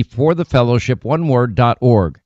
for the fellowship, oneword.org.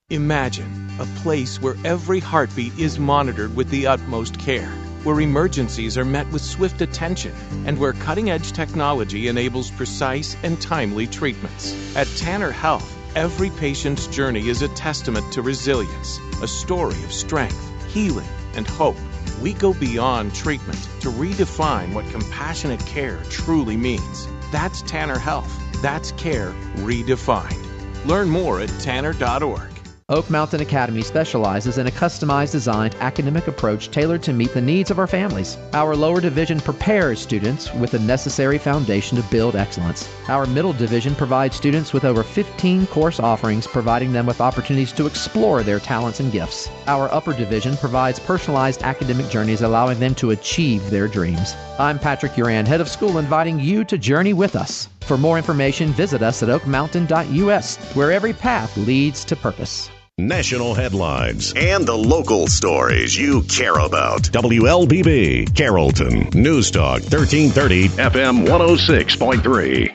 Imagine a place where every heartbeat is monitored with the utmost care, where emergencies are met with swift attention, and where cutting-edge technology enables precise and timely treatments. At Tanner Health, every patient's journey is a testament to resilience, a story of strength, healing, and hope. We go beyond treatment to redefine what compassionate care truly means. That's Tanner Health. That's care redefined. Learn more at tanner.org. Oak Mountain Academy specializes in a customized designed academic approach tailored to meet the needs of our families. Our lower division prepares students with the necessary foundation to build excellence. Our middle division provides students with over 15 course offerings, providing them with opportunities to explore their talents and gifts. Our upper division provides personalized academic journeys, allowing them to achieve their dreams. I'm Patrick Uran, head of school, inviting you to journey with us. For more information, visit us at oakmountain.us, where every path leads to purpose. National headlines and the local stories you care about. WLBB, Carrollton, News Talk 1330, FM 106.3.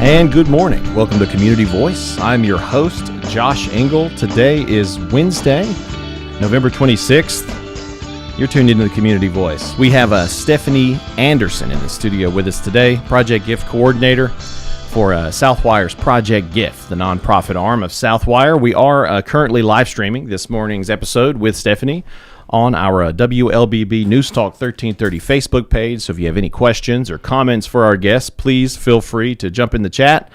And good morning. Welcome to Community Voice. I'm your host, Josh Engel. Today is Wednesday, November 26th. You're tuned into the Community Voice. We have Stefanie Anderson in the studio with us today, Project Gift Coordinator for Southwire's Project Gift, the nonprofit arm of Southwire. We are currently live streaming this morning's episode with Stefanie on our WLBB News Talk 1330 Facebook page. So if you have any questions or comments for our guests, please feel free to jump in the chat.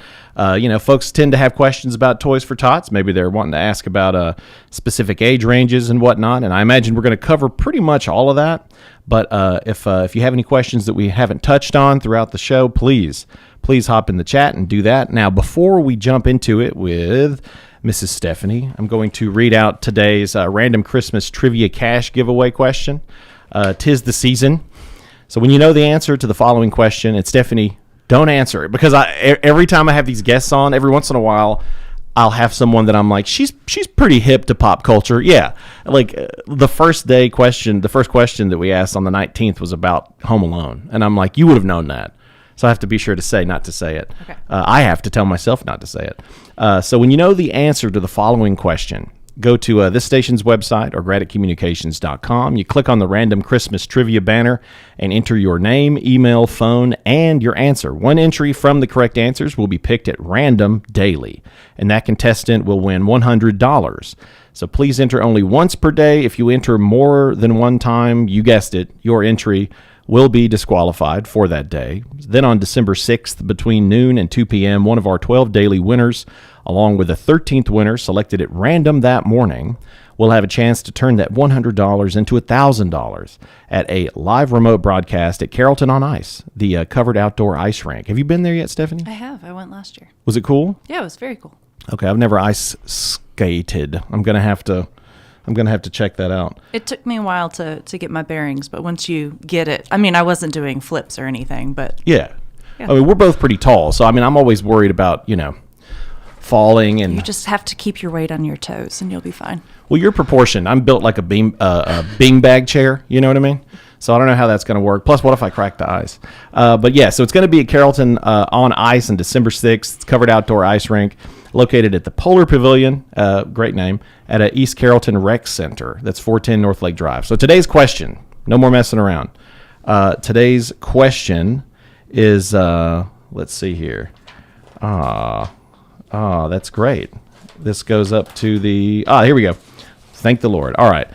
Folks tend to have questions about Toys for Tots. Maybe they're wanting to ask about specific age ranges and whatnot. And I imagine we're going to cover pretty much all of that. But if you have any questions that we haven't touched on throughout the show, please hop in the chat and do that. Now, before we jump into it with Mrs. Stefanie, I'm going to read out today's random Christmas trivia cash giveaway question. 'Tis the season. So when you know the answer to the following question, it's Stefanie, don't answer it. Because every time I have these guests on, every once in a while, I'll have someone that I'm like, she's pretty hip to pop culture. Yeah. Like the first question that we asked on the 19th was about Home Alone. And I'm like, you would have known that. So I have to be sure to say not to say it. Okay. I have to tell myself not to say it. So when you know the answer to the following question, go to this station's website or gradicommunications.com. You click on the random Christmas trivia banner and enter your name, email, phone, and your answer. One entry from the correct answers will be picked at random daily, and that contestant will win $100. So please enter only once per day. If you enter more than one time, you guessed it, your entry will be disqualified for that day. Then on December 6th, between noon and 2 p.m., one of our 12 daily winners, along with the 13th winner selected at random that morning, will have a chance to turn that $100 into $1,000 at a live remote broadcast at Carrollton on Ice, the covered outdoor ice rink. Have you been there yet, Stefanie? I have. I went last year. Was it cool? Yeah, it was very cool. Okay, I've never ice skated. I'm gonna have to check that out. It took me a while to get my bearings, but once you get it, I mean, I wasn't doing flips or anything, but yeah. I mean, we're both pretty tall, so I mean, I'm always worried about falling, and you just have to keep your weight on your toes, and you'll be fine. Well, you're proportioned. I'm built like a beanbag chair. You know what I mean? So I don't know how that's going to work. Plus, what if I crack the ice? But yeah, so it's going to be at Carrollton on Ice on December 6th. It's covered outdoor ice rink located at the Polar Pavilion, great name, at East Carrollton Rec Center. That's 410 North Lake Drive. So today's question, no more messing around. Today's question is, let's see here. That's great. This goes up to here we go. Thank the Lord. All right.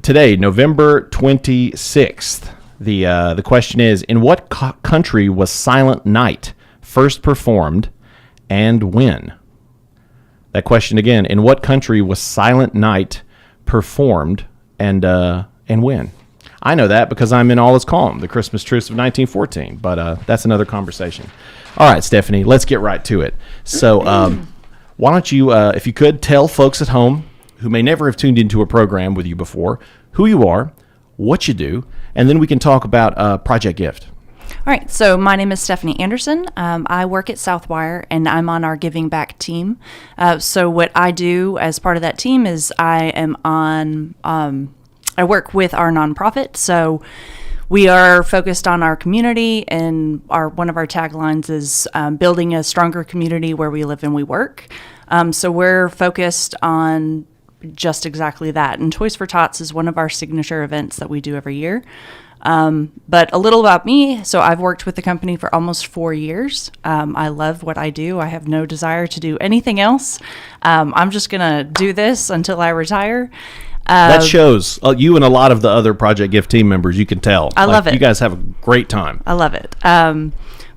Today, November 26th, the question is, in what country was Silent Night first performed and when? That question again, in what country was Silent Night performed and when? I know that because I'm in All Is Calm, the Christmas Truce of 1914. But that's another conversation. All right, Stefanie, let's get right to it. So why don't you, if you could, tell folks at home who may never have tuned into a program with you before who you are, what you do, and then we can talk about Project Gift. All right, so my name is Stefanie Anderson. I work at Southwire, and I'm on our Giving Back team. So what I do as part of that team is I work with our nonprofit. So we are focused on our community, and one of our taglines is building a stronger community where we live and we work. So we're focused on just exactly that. And Toys for Tots is one of our signature events that we do every year. But a little about me. So I've worked with the company for almost 4 years. I love what I do. I have no desire to do anything else. I'm just going to do this until I retire. That shows you and a lot of the other Project Gift team members. You can tell. I love it. You guys have a great time. I love it.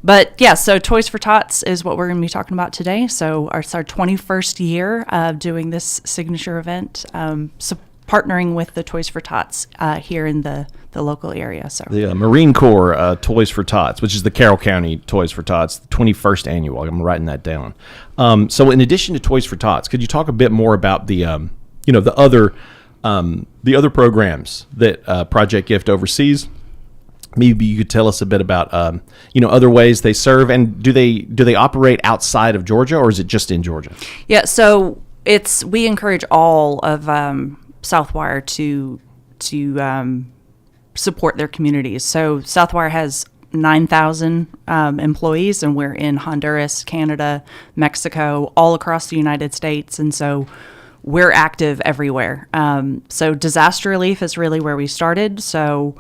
But yeah, so Toys for Tots is what we're going to be talking about today. So it's our 21st year of doing this signature event, partnering with the Toys for Tots here in the local area. So the Marine Corps Toys for Tots, which is the Carroll County Toys for Tots, the 21st annual. I'm writing that down. So in addition to Toys for Tots, could you talk a bit more about the other programs that Project Gift oversees? Maybe you could tell us a bit about other ways they serve, and do they operate outside of Georgia, or is it just in Georgia? Yeah, so we encourage all of Southwire to support their communities. So Southwire has 9,000 employees, and we're in Honduras, Canada, Mexico, all across the United States, and so we're active everywhere. So disaster relief is really where we started. So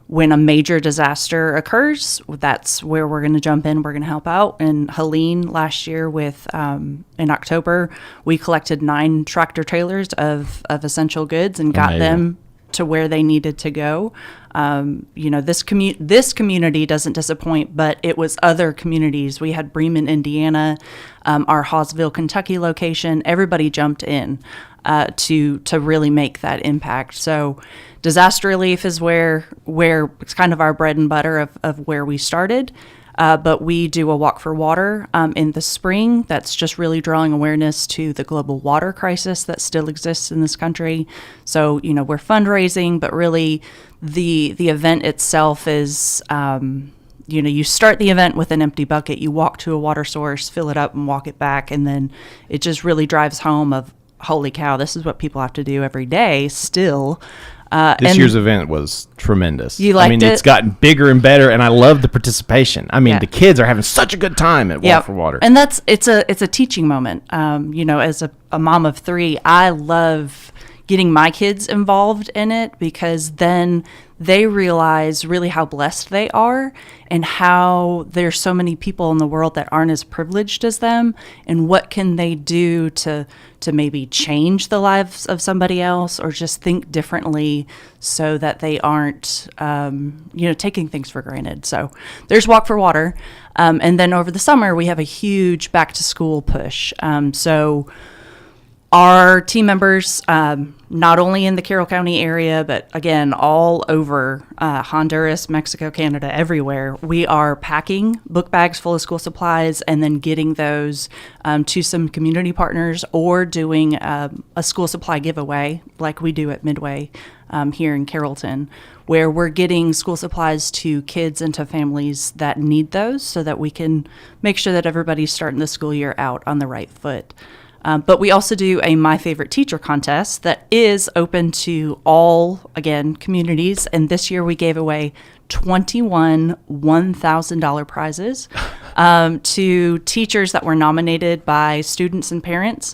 when a major disaster occurs, that's where we're going to jump in. We're going to help out. And Helene last year in October, we collected 9 tractor trailers of essential goods and got them to where they needed to go. This community doesn't disappoint, but it was other communities. We had Bremen, Indiana, our Hawesville, Kentucky location. Everybody jumped in to really make that impact. So disaster relief is where it's kind of our bread and butter of where we started. But we do a walk for water in the spring. That's just really drawing awareness to the global water crisis that still exists in this country. So, we're fundraising, but really the event itself is, you start the event with an empty bucket. You walk to a water source, fill it up, and walk it back. And then it just really drives home of, holy cow, this is what people have to do every day still. This year's event was tremendous. You liked it? It's gotten bigger and better, and I love the participation. The kids are having such a good time at Walk for Water. And it's a teaching moment. As a mom of 3, I love getting my kids involved in it, because then they realize really how blessed they are and how there's so many people in the world that aren't as privileged as them, and what can they do to maybe change the lives of somebody else, or just think differently so that they aren't taking things for granted. So there's Walk for Water, and then over the summer we have a huge back to school push. So our team members, not only in the Carroll County area, but again, all over Honduras, Mexico, Canada, everywhere, we are packing book bags full of school supplies and then getting those to some community partners, or doing a school supply giveaway like we do at Midway here in Carrollton, where we're getting school supplies to kids and to families that need those, so that we can make sure that everybody's starting the school year out on the right foot. But we also do a My Favorite Teacher contest that is open to all, again, communities. And this year we gave away 21 $1,000 prizes to teachers that were nominated by students and parents.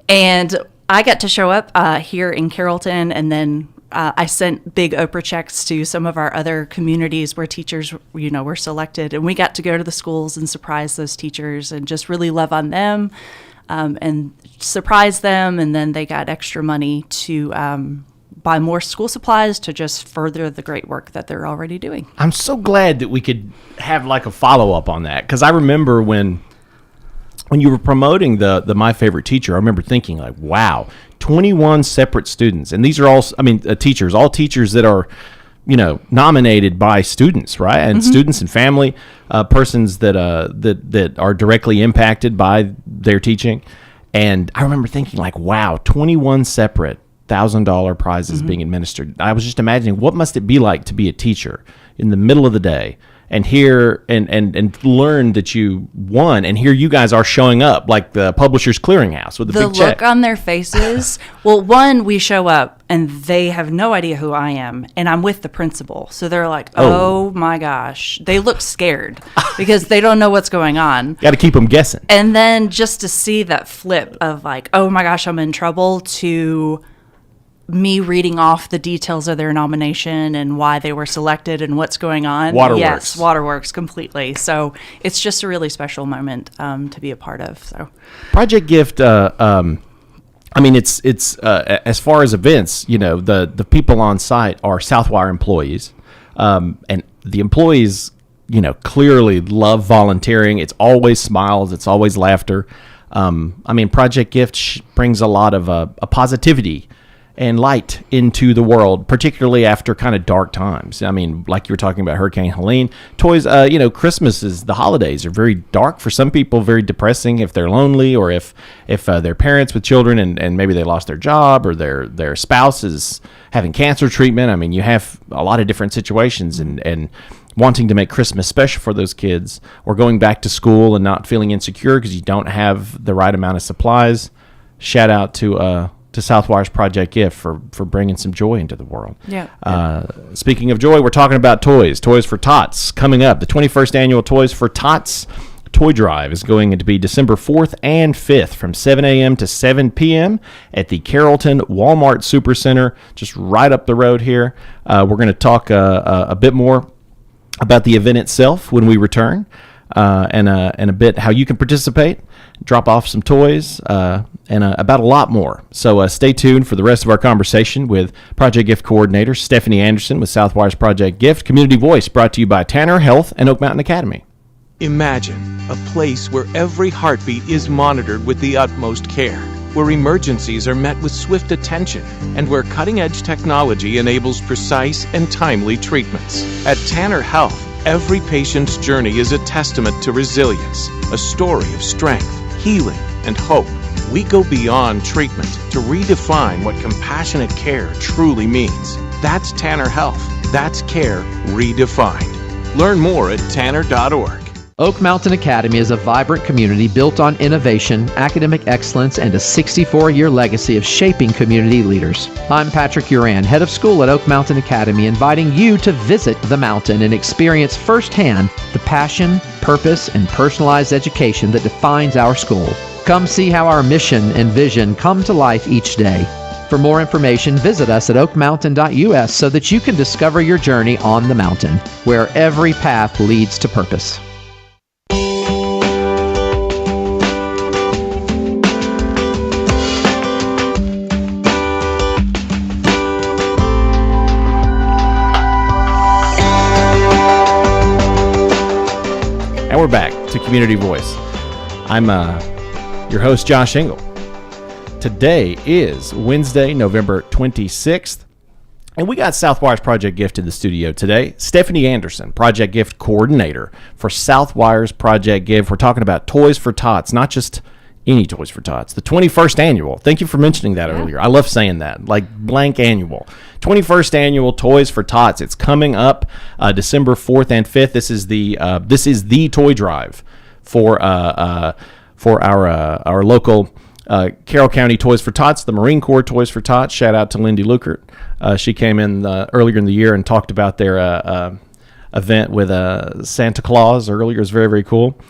And I got to show up here in Carrollton, and then I sent big Oprah checks to some of our other communities where teachers, were selected. And we got to go to the schools and surprise those teachers and just really love on them. And surprise them, and then they got extra money to buy more school supplies to just further the great work that they're already doing. I'm so glad that we could have like a follow-up on that, because I remember when you were promoting the My Favorite Teacher, I remember thinking like, wow, 21 separate students, and these are all, teachers, all teachers that are nominated by students, right? And students and family, persons that are directly impacted by their teaching. And I remember thinking, like, wow, 21 separate $1,000 prizes being administered. I was just imagining, what must it be like to be a teacher in the middle of the day and hear and learn that you won, and here you guys are showing up like the Publishers Clearinghouse with a big check. The look on their faces. Well, one, we show up and they have no idea who I am, and I'm with the principal. So they're like, oh my gosh. They look scared because they don't know what's going on. Got to keep them guessing. And then just to see that flip of like, oh my gosh, I'm in trouble, to me reading off the details of their nomination and why they were selected and what's going on. Waterworks. Yes, Waterworks completely. So it's just a really special moment to be a part of. So Project Gift, it's as far as events, the people on site are Southwire employees, and the employees, clearly love volunteering. It's always smiles. It's always laughter. Project Gift brings a lot of a positivity and light into the world, particularly after kind of dark times. Like you were talking about Hurricane Helene. Toys, Christmas the holidays are very dark for some people, very depressing if they're lonely, or if they're parents with children and maybe they lost their job, or their spouse is having cancer treatment. You have a lot of different situations, and wanting to make Christmas special for those kids, or going back to school and not feeling insecure because you don't have the right amount of supplies. Shout out to Southwire's Project Gift for bringing some joy into the world. Yeah. Speaking of joy, we're talking about Toys for Tots coming up. The 21st annual Toys for Tots Toy Drive is going to be December 4th and 5th from 7 a.m. to 7 p.m. at the Carrollton Walmart Supercenter, just right up the road here. We're going to talk a bit more about the event itself when we return, and a bit how you can participate, drop off some toys, and about a lot more. So stay tuned for the rest of our conversation with Project Gift Coordinator Stefanie Anderson with Southwire's Project Gift. Community Voice brought to you by Tanner Health and Oak Mountain Academy. Imagine a place where every heartbeat is monitored with the utmost care, where emergencies are met with swift attention, and where cutting-edge technology enables precise and timely treatments. At Tanner Health, every patient's journey is a testament to resilience, a story of strength, healing, and hope. We go beyond treatment to redefine what compassionate care truly means. That's Tanner Health. That's care redefined. Learn more at tanner.org. Oak Mountain Academy is a vibrant community built on innovation, academic excellence, and a 64-year legacy of shaping community leaders. I'm Patrick Uran, head of school at Oak Mountain Academy, inviting you to visit the mountain and experience firsthand the passion, purpose, and personalized education that defines our school. Come see how our mission and vision come to life each day. For more information, visit us at oakmountain.us so that you can discover your journey on the mountain, where every path leads to purpose. And we're back to Community Voice. I'm your host, Josh Engel. Today is Wednesday, November 26th, and we got Southwire's Project Gift in the studio today. Stefanie Anderson, Project Gift Coordinator for Southwire's Project Gift. We're talking about Toys for Tots, not just any Toys for Tots. The 21st annual. Thank you for mentioning that earlier. I love saying that, like blank annual. 21st annual Toys for Tots. It's coming up December 4th and 5th. This is the toy drive for our local Carroll County Toys for Tots, the Marine Corps Toys for Tots. Shout out to Lindy Lukert. She came in earlier in the year and talked about their event with Santa Claus earlier. It was very, very cool.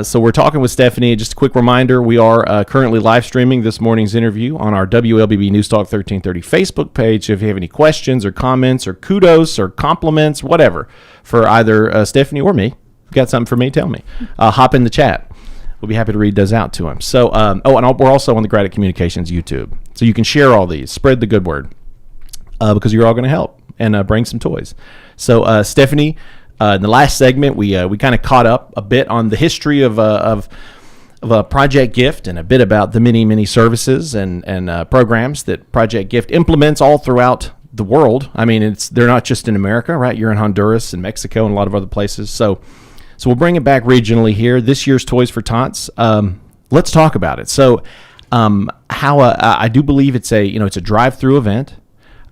So we're talking with Stefanie. Just a quick reminder, we are currently live streaming this morning's interview on our WLBB News Talk 1330 Facebook page. If you have any questions or comments or kudos or compliments, whatever, for either Stefanie or me, if you got something for me, tell me. Hop in the chat. We'll be happy to read those out to him. So, and we're also on the Graddick Communications YouTube. So you can share all these, spread the good word, because you're all going to help and bring some toys. So, Stefanie, in the last segment, we kind of caught up a bit on the history of a Project Gift and a bit about the many services and programs that Project Gift implements all throughout the world. I mean, they're not just in America, right? You're in Honduras and Mexico and a lot of other places. So we'll bring it back regionally here. This year's Toys for Tots. Let's talk about it. So, I do believe it's a drive-through event.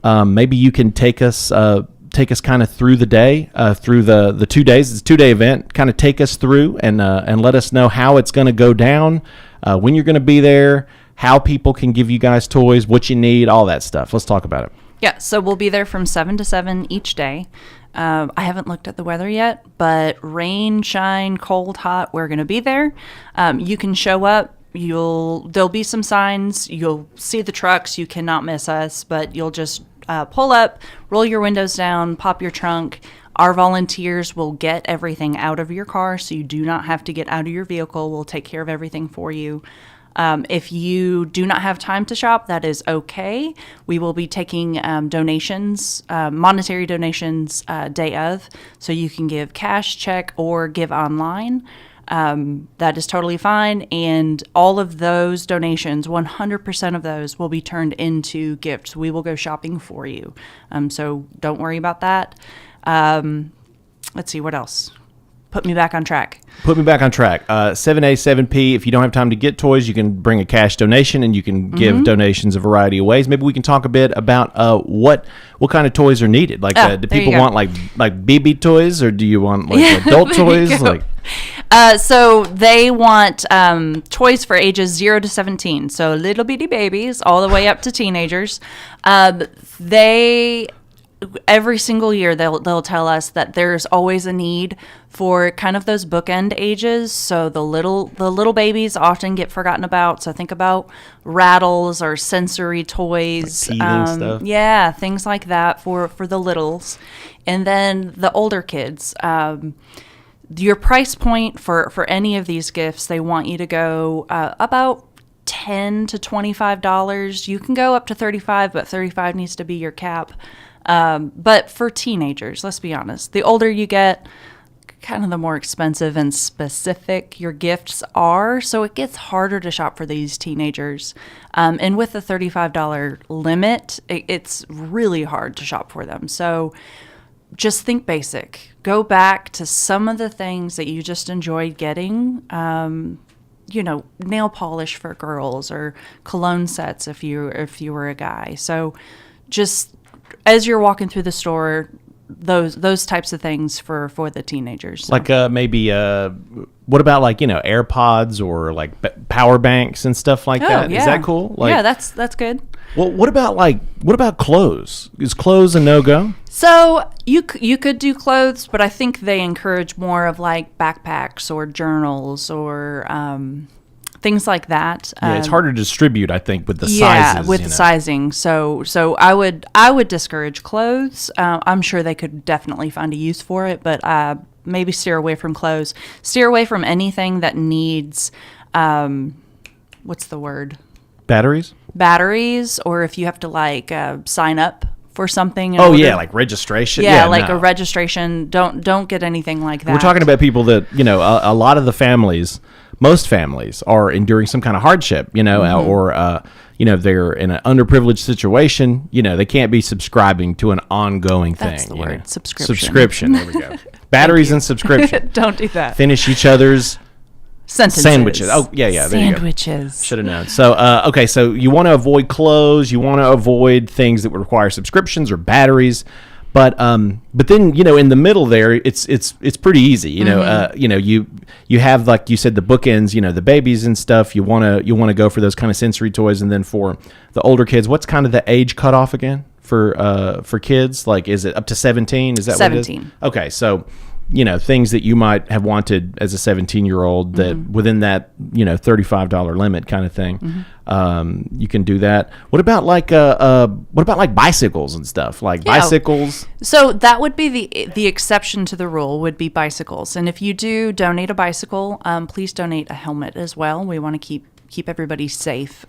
Maybe you can take us kind of through the day, through the 2 days. It's a 2-day event. Kind of take us through and let us know how it's going to go down, when you're going to be there, how people can give you guys toys, what you need, all that stuff. Let's talk about it. Yeah, so we'll be there from 7 to 7 each day. I haven't looked at the weather yet, but rain, shine, cold, hot, we're going to be there. You can show up. There'll be some signs. You'll see the trucks. You cannot miss us, but you'll just pull up, roll your windows down, pop your trunk. Our volunteers will get everything out of your car, so you do not have to get out of your vehicle. We'll take care of everything for you. If you do not have time to shop, that is okay. We will be taking donations, monetary donations, day of, so you can give cash, check, or give online. That is totally fine. And all of those donations, 100% of those will be turned into gifts. We will go shopping for you. So don't worry about that. Let's see, what else? Put me back on track. 7A, 7P. If you don't have time to get toys, you can bring a cash donation, and you can give donations a variety of ways. Maybe we can talk a bit about what kind of toys are needed. Like, do people want like BB toys, or do you want like adult toys? Like, so they want toys for ages 0 to 17. So little bitty babies all the way up to teenagers. Every single year they'll tell us that there's always a need for kind of those bookend ages. So the little babies often get forgotten about. So think about rattles or sensory toys, like teething stuff. Yeah, things like that for the littles. And then the older kids. Your price point for any of these gifts, they want you to go about $10 to $25. You can go up to $35, but $35 needs to be your cap. But for teenagers, let's be honest, the older you get, kind of the more expensive and specific your gifts are. So it gets harder to shop for these teenagers. And with the $35 limit, it's really hard to shop for them. So just think basic. Go back to some of the things that you just enjoyed getting. Nail polish for girls, or cologne sets if you were a guy. So just as you're walking through the store, those types of things for the teenagers. So. Like maybe what about AirPods or like power banks and stuff like that? Yeah. Is that cool? Yeah, that's good. Well, what about clothes? Is clothes a no-go? So you could do clothes, but I think they encourage more of like backpacks or journals or things like that. Yeah, it's harder to distribute, I think, with the sizes. Yeah, with the sizing. So I would discourage clothes. I'm sure they could definitely find a use for it, but maybe steer away from clothes. Steer away from anything that needs, what's the word? Batteries, or if you have to sign up for something. Like registration. Yeah, a registration. Don't get anything like that. We're talking about people that, a lot of the families, most families are enduring some kind of hardship, or they're in an underprivileged situation. They can't be subscribing to an ongoing thing. That's the word. Subscription. There we go. Batteries and subscription. Don't do that. Finish each other's sentences. Sandwiches. Oh, yeah. Sandwiches. Should have known. So, so you want to avoid clothes. You want to avoid things that would require subscriptions or batteries. But then in the middle there, it's pretty easy. You have, like you said, the bookends. The babies and stuff. You want to go for those kind of sensory toys, and then for the older kids, what's kind of the age cutoff again for kids? Like, is it up to 17? Is that 17? What it is? Okay, so. Things that you might have wanted as a 17-year-old that within that, $35 limit kind of thing, you can do that. What about like bicycles and stuff? Like bicycles? So that would be the exception to the rule would be bicycles. And if you do donate a bicycle, please donate a helmet as well. We want to keep everybody safe.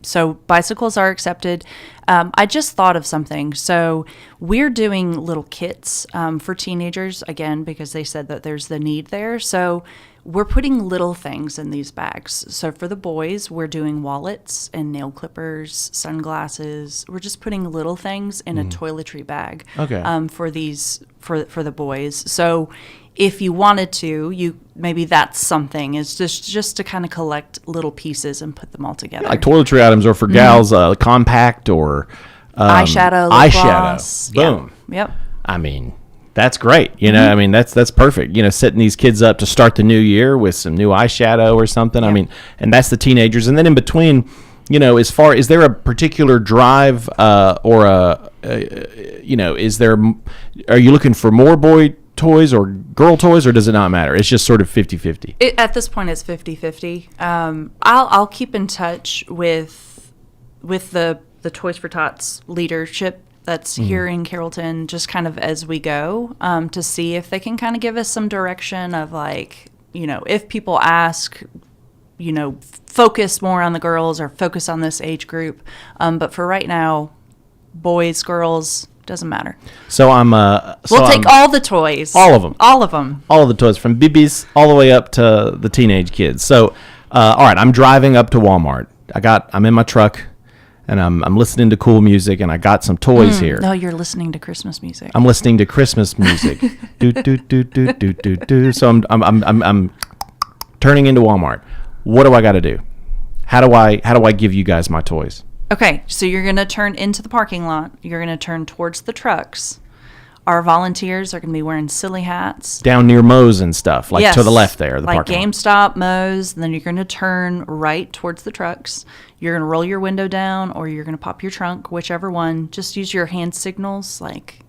So bicycles are accepted. I just thought of something. So we're doing little kits for teenagers, again, because they said that there's the need there. So we're putting little things in these bags. So for the boys, we're doing wallets and nail clippers, sunglasses. We're just putting little things in a toiletry bag. Okay. For the boys. So if you wanted to, maybe that's something. It's just to kind of collect little pieces and put them all together. Like toiletry items, or for gals, compact or eyeshadow, lip gloss. Boom. Yep. I mean, that's great. You know, I mean, that's perfect. You know, setting these kids up to start the new year with some new eyeshadow or something. I mean, and that's the teenagers. And then in between, you know, is there a particular drive or are you looking for more boy toys or girl toys, or does it not matter? It's just sort of 50-50. At this point, it's 50-50. I'll keep in touch with the Toys for Tots leadership that's here in Carrollton, just kind of as we go, to see if they can kind of give us some direction of, like, you know, if people ask, you know, focus more on the girls or focus on this age group. But for right now, boys, girls, doesn't matter. So we'll take all the toys. All of them. All of them. All of the toys, from BBs all the way up to the teenage kids. So, all right, I'm driving up to Walmart. I'm in my truck, and I'm listening to cool music, and I got some toys here. No, you're listening to Christmas music. I'm listening to Christmas music. do do do do do do do. So I'm turning into Walmart. What do I got to do? How do I give you guys my toys? Okay, so you're going to turn into the parking lot. You're going to turn towards the trucks. Our volunteers are going to be wearing silly hats. Down near Moe's and stuff, like to the left there, the like parking lot. GameStop, Moe's, and then you're going to turn right towards the trucks. You're going to roll your window down, or you're going to pop your trunk, whichever one. Just use your hand signals, like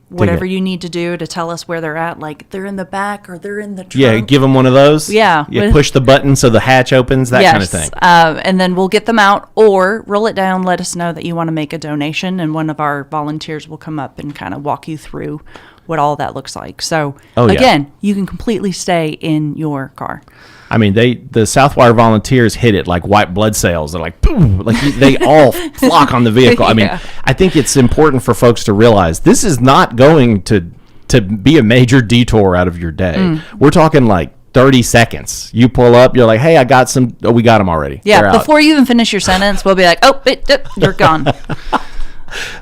whatever you need to do to tell us where they're at, like they're in the back or they're in the trunk. Yeah, give them one of those. Yeah. Push the button so the hatch opens, that kind of thing. And then we'll get them out, or roll it down, let us know that you want to make a donation, and one of our volunteers will come up and kind of walk you through what all that looks like. So, again, you can completely stay in your car. I mean, the Southwire volunteers hit it like white blood cells. They're like, boom, like they all flock on the vehicle. I mean, I think it's important for folks to realize this is not going to be a major detour out of your day. We're talking like 30 seconds. You pull up, you're like, hey, I got some. Oh, we got them already. Yeah, before you even finish your sentence, we'll be like, oh, you're gone.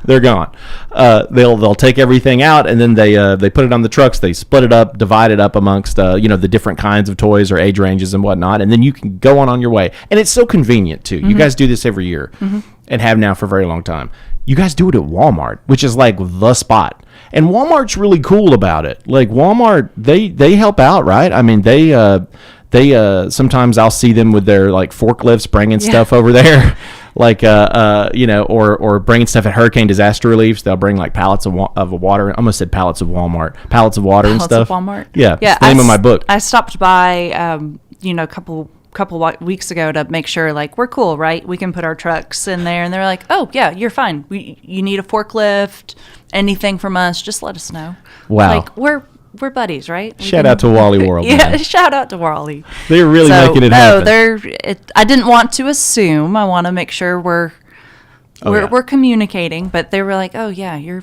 They're gone. They'll take everything out, and then they put it on the trucks. They split it up, divide it up amongst the different kinds of toys or age ranges and whatnot, and then you can go on your way. And it's so convenient too. You guys do this every year and have now for a very long time. You guys do it at Walmart, which is like the spot. And Walmart's really cool about it. Like Walmart, they help out, right? I mean, they sometimes I'll see them with their like forklifts bringing stuff over there. Like, or bringing stuff at hurricane disaster reliefs. They'll bring like pallets of water. I almost said pallets of Walmart. Pallets of water and stuff. Pallets of Walmart? Yeah. It's the name of my book. I stopped by, a couple weeks ago to make sure, like, we're cool, right? We can put our trucks in there. And they're like, oh, yeah, you're fine. You need a forklift, anything from us, just let us know. Wow. Like, we're buddies, right? Shout out to Wally World. Yeah, man. Shout out to Wally. They're really making it happen. I didn't want to assume. I want to make sure we're communicating, but they were like, "Oh yeah, you're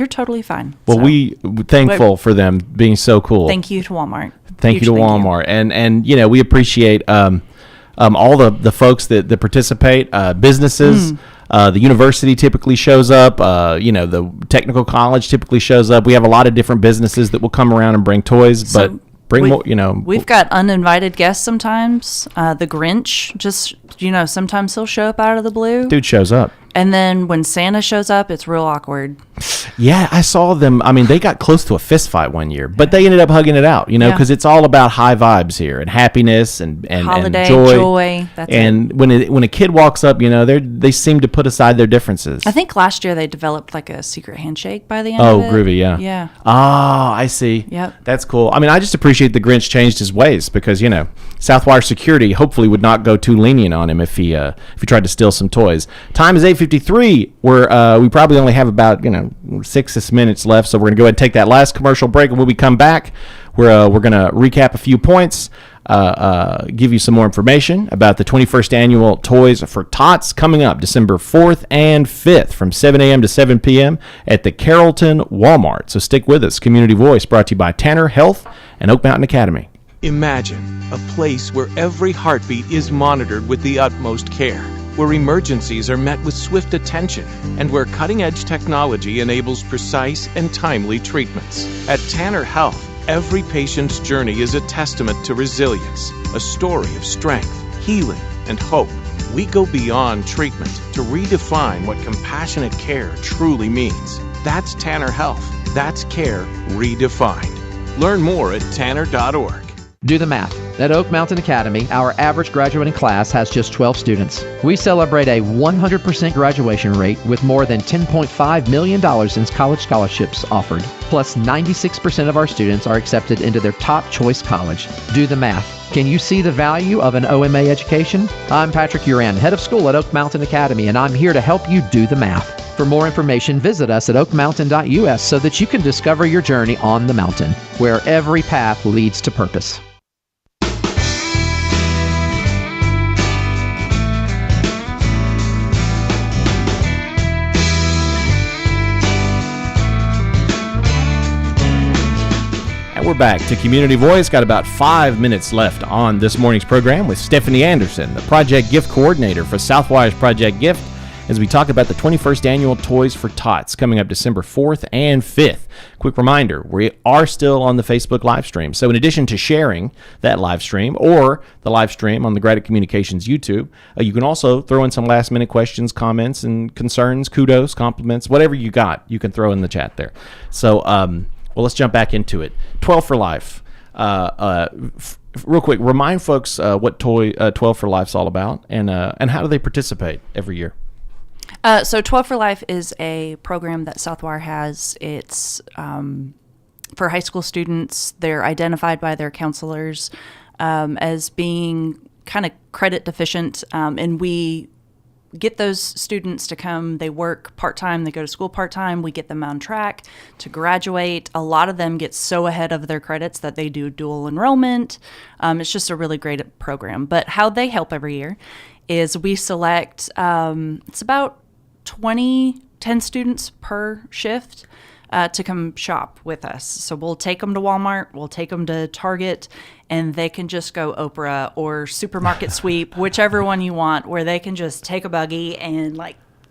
totally fine." Well, we're thankful for them being so cool. Thank you to Walmart. Thank you to Walmart, and we appreciate all the folks that participate, businesses. The university typically shows up. The technical college typically shows up. We have a lot of different businesses that will come around and bring toys, but bring more. We've got uninvited guests sometimes. The Grinch, just sometimes he'll show up out of the blue. Dude shows up. And then when Santa shows up, it's real awkward. Yeah, I saw them. I mean, they got close to a fist fight one year, but they ended up hugging it out, because it's all about high vibes here and happiness and holiday joy. That's and it. when a kid walks up, they seem to put aside their differences. I think last year they developed like a secret handshake by the end of it. Oh, groovy, yeah. Yeah. Oh, I see. Yep. That's cool. I mean, I just appreciate the Grinch changed his ways because, Southwire security hopefully would not go too lenient on him if he tried to steal some toys. Time is 8:53. We probably only have about 6 minutes left, so we're gonna go ahead and take that last commercial break, and when we come back, we're gonna recap a few points, give you some more information about the 21st annual Toys for Tots coming up December 4th and 5th from 7 a.m. to 7 p.m. at the Carrollton Walmart. So stick with us. Community Voice brought to you by Tanner Health and Oak Mountain Academy. Imagine a place where every heartbeat is monitored with the utmost care, where emergencies are met with swift attention, and where cutting-edge technology enables precise and timely treatments. At Tanner Health, every patient's journey is a testament to resilience, a story of strength, healing, and hope. We go beyond treatment to redefine what compassionate care truly means. That's Tanner Health. That's care redefined. Learn more at tanner.org. Do the math. At Oak Mountain Academy, our average graduating class has just 12 students. We celebrate a 100% graduation rate with more than $10.5 million in college scholarships offered. Plus, 96% of our students are accepted into their top choice college. Do the math. Can you see the value of an OMA education? I'm Patrick Uran, head of school at Oak Mountain Academy, and I'm here to help you do the math. For more information, visit us at oakmountain.us so that you can discover your journey on the mountain, where every path leads to purpose. We're back to Community Voice. Got about 5 minutes left on this morning's program with Stefanie Anderson, the Project Gift Coordinator for Southwire's Project Gift, as we talk about the 21st Annual Toys for Tots coming up December 4th and 5th. Quick reminder, we are still on the Facebook live stream. So in addition to sharing that live stream or the live stream on the Graddick Communications YouTube, you can also throw in some last-minute questions, comments, and concerns, kudos, compliments, whatever you got, you can throw in the chat there. So, well, let's jump back into it. 12 for Life. Real quick, remind folks what 12 for Life's all about, and how do they participate every year? So 12 for Life is a program that Southwire has. It's for high school students. They're identified by their counselors as being kind of credit deficient, and we get those students to come. They work part-time, they go to school part-time, we get them on track to graduate. A lot of them get so ahead of their credits that they do dual enrollment. It's just a really great program. But how they help every year is we select, it's about 10 students per shift to come shop with us. So we'll take them to Walmart, we'll take them to Target, and they can just go Oprah or Supermarket Sweep, whichever one you want, where they can just take a buggy and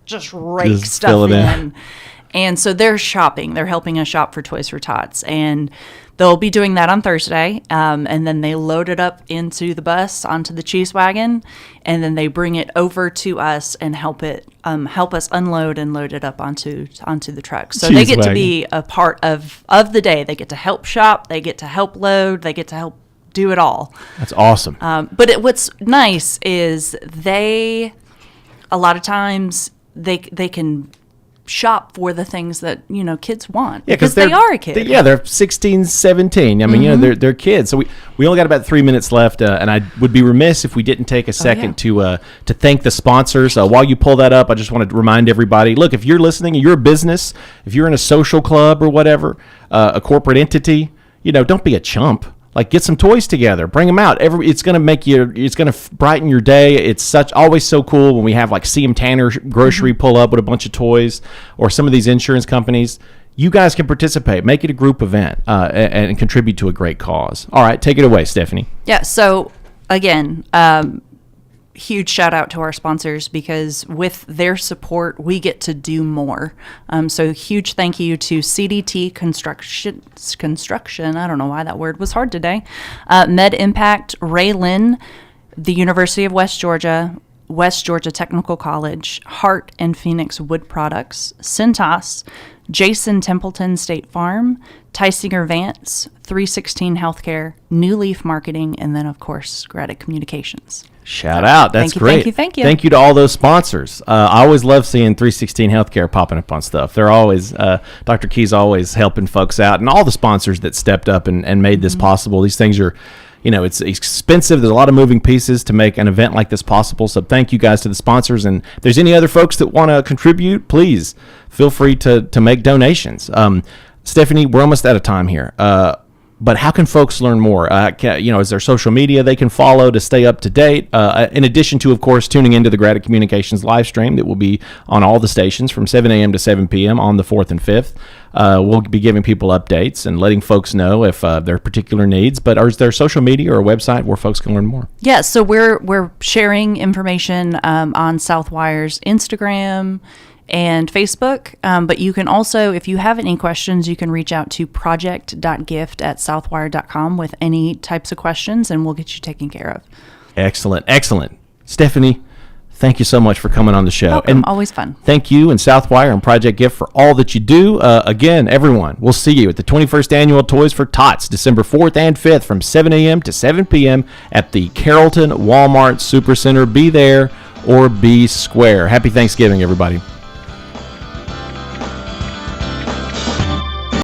just rake stuff in. And so they're shopping. They're helping us shop for Toys for Tots. And they'll be doing that on Thursday. And then they load it up into the bus, onto the cheese wagon, and then they bring it over to us and help us unload and load it up onto the truck. So they get to be a part of the day. They get to help shop. They get to help load. They get to help do it all. That's awesome. But what's nice is a lot of times they can shop for the things that kids want, because they are a kid. They're 16, 17. I mean, they're kids. So we only got about 3 minutes left, and I would be remiss if we didn't take a second to thank the sponsors. While you pull that up, I just want to remind everybody: look, if you're listening, you're a business, if you're in a social club or whatever, a corporate entity, don't be a chump. Get some toys together, bring them out. It's going to brighten your day. It's always so cool when we have CM Tanner Grocery pull up with a bunch of toys, or some of these insurance companies. You guys can participate, make it a group event, and contribute to a great cause. All right, take it away, Stefanie. Yeah. So again, huge shout out to our sponsors, because with their support, we get to do more. So huge thank you to CDT Construction. I don't know why that word was hard today. Med Impact, Ray Lynn, the University of West Georgia Technical College, Hart and Phoenix Wood Products, Cintas, Jason Templeton State Farm, Tysinger Vance, 316 Healthcare, New Leaf Marketing, and then, of course, Graddick Communications. Shout out. That's great. Thank you. Thank you to all those sponsors. I always love seeing 316 Healthcare popping up on stuff. They're always, Dr. Key's always helping folks out, and all the sponsors that stepped up and made this possible. These things are, it's expensive. There's a lot of moving pieces to make an event like this possible. So thank you guys to the sponsors. And if there's any other folks that want to contribute, please feel free to make donations. Stefanie, we're almost out of time here. But how can folks learn more? Is there social media they can follow to stay up to date? In addition to, of course, tuning into the Graddick Communications live stream that will be on all the stations from 7 a.m. to 7 p.m. on the 4th and 5th. We'll be giving people updates and letting folks know if there are particular needs. But is there social media or a website where folks can learn more? Yeah, so we're sharing information on Southwire's Instagram and Facebook. But you can also, if you have any questions, you can reach out to project.gift@southwire.com with any types of questions, and we'll get you taken care of. Excellent. Stefanie, thank you so much for coming on the show. Welcome. And Always fun. thank you and Southwire and Project Gift for all that you do. Again, everyone, we'll see you at the 21st Annual Toys for Tots, December 4th and 5th from 7 a.m. to 7 p.m. at the Carrollton Walmart Supercenter. Be there or be square. Happy Thanksgiving, everybody.